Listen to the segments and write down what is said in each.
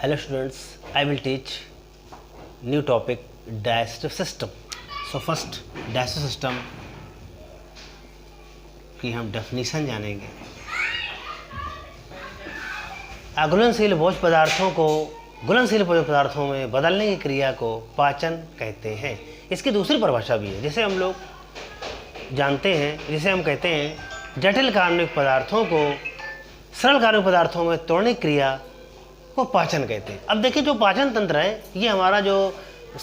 Hello students, I will teach new topic digestive system. So first digestive system की हम definition जानेंगे। अघुलनशील भोज्य पदार्थों को घुलनशील भोज्य पदार्थों में बदलने की क्रिया को पाचन कहते हैं। इसकी दूसरी परिभाषा भी है, जिसे हम लोग जानते हैं, जिसे हम कहते हैं जटिल कार्बनिक पदार्थों को सरल कार्बनिक पदार्थों में तोड़ने की क्रिया को पाचन कहते हैं। अब देखिए, जो पाचन तंत्र है ये हमारा जो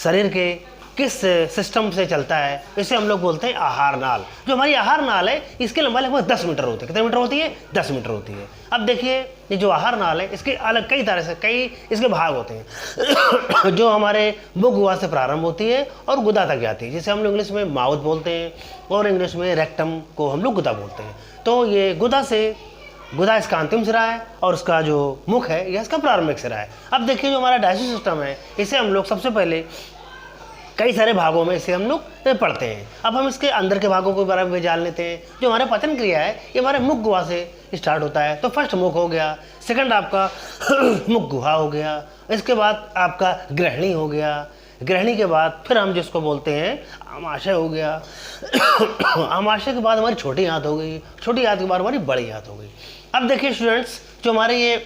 शरीर के किस सिस्टम से चलता है, इसे हम लोग बोलते हैं आहार नाल। जो हमारी आहार नाल है इसकी लंबाई लगभग 10 मीटर होती है। कितने मीटर होती है? 10 मीटर होती है। अब देखिए, ये जो आहार नाल है इसके अलग कई तरह से कई इसके भाग होते हैं जो हमारे मुख गुहा से प्रारंभ होती है और गुदा तक जाती है, जिसे हम लोग इंग्लिश में माउथ बोलते हैं और इंग्लिश में रेक्टम को हम लोग गुदा बोलते हैं। तो ये गुदा इसका अंतिम सिरा है और उसका जो मुख है यह इसका प्रारंभिक सिरा है। अब देखिए, जो हमारा डाइजेस्टिव सिस्टम है इसे हम लोग सबसे पहले कई सारे भागों में इसे हम लोग पढ़ते हैं। अब हम इसके अंदर के भागों के बारे में जान लेते हैं। जो हमारे पाचन क्रिया है ये हमारे मुख गुहा से स्टार्ट होता है। तो फर्स्ट मुख हो गया, सेकंड आपका मुख गुहा हो गया, इसके बाद आपका ग्रहणी हो गया, ग्रहणी के बाद फिर हम जिसको बोलते हैं आमाशय हो गया आमाशय के बाद हमारी छोटी आंत हो गई, छोटी आंत के बाद हमारी बड़ी आंत हो गई। अब देखिए स्टूडेंट्स, जो हमारे ये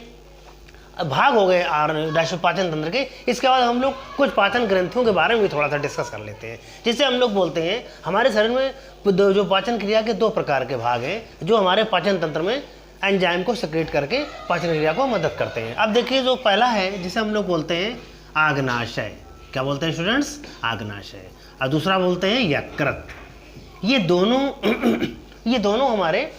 भाग हो गए डाइजेस्टिव पाचन तंत्र के, इसके बाद हम लोग कुछ पाचन ग्रंथियों के बारे में भी थोड़ा सा डिस्कस कर लेते हैं। जिसे हम लोग बोलते हैं हमारे शरीर में जो पाचन क्रिया के 2 प्रकार के भाग हैं जो हमारे पाचन तंत्र में एंजाइम को सिक्रेट करके पाचन क्रिया को मदद करते हैं। अब देखिए, जो पहला है जिसे हम लोग बोलते हैं आग्नाशय। क्या बोलते हैं स्टूडेंट्स? आग्नाशय। और दूसरा बोलते हैं यकृत। ये दोनों हमारे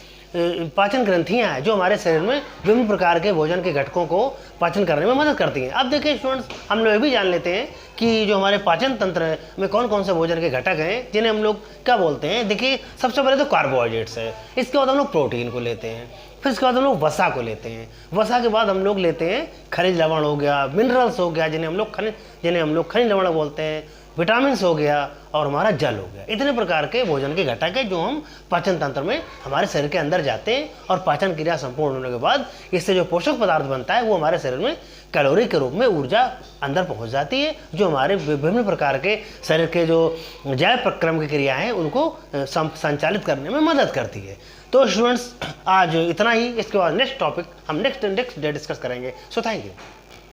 पाचन ग्रंथियां हैं जो हमारे शरीर में विभिन्न प्रकार के भोजन के घटकों को पाचन करने में मदद करती हैं। अब देखिए स्टूडेंट्स, हम लोग ये भी जान लेते हैं कि जो हमारे पाचन तंत्र में कौन कौन से भोजन के घटक हैं जिन्हें हम लोग क्या बोलते हैं। देखिए, सबसे पहले तो कार्बोहाइड्रेट्स है, इसके बाद हम लोग प्रोटीन को लेते हैं, फिर इसके बाद हम लोग वसा को लेते हैं, वसा के बाद हम लोग लेते हैं खनिज लवण हो गया, मिनरल्स हो गया जिन्हें हम लोग खनिज लवण बोलते हैं, विटामिन्स हो गया और हमारा जल हो गया। इतने प्रकार के भोजन के घटक है जो हम पाचन तंत्र में हमारे शरीर के अंदर जाते हैं और पाचन क्रिया संपूर्ण होने के बाद इससे जो पोषक पदार्थ बनता है वो हमारे शरीर में कैलोरी के रूप में ऊर्जा अंदर पहुंच जाती है, जो हमारे विभिन्न प्रकार के शरीर के जो जैव प्रक्रम की क्रिया हैं उनको संचालित करने में मदद करती है। तो स्टूडेंट्स, आज इतना ही। इसके बाद नेक्स्ट टॉपिक हम नेक्स्ट डे डिस्कस करेंगे। So thank you.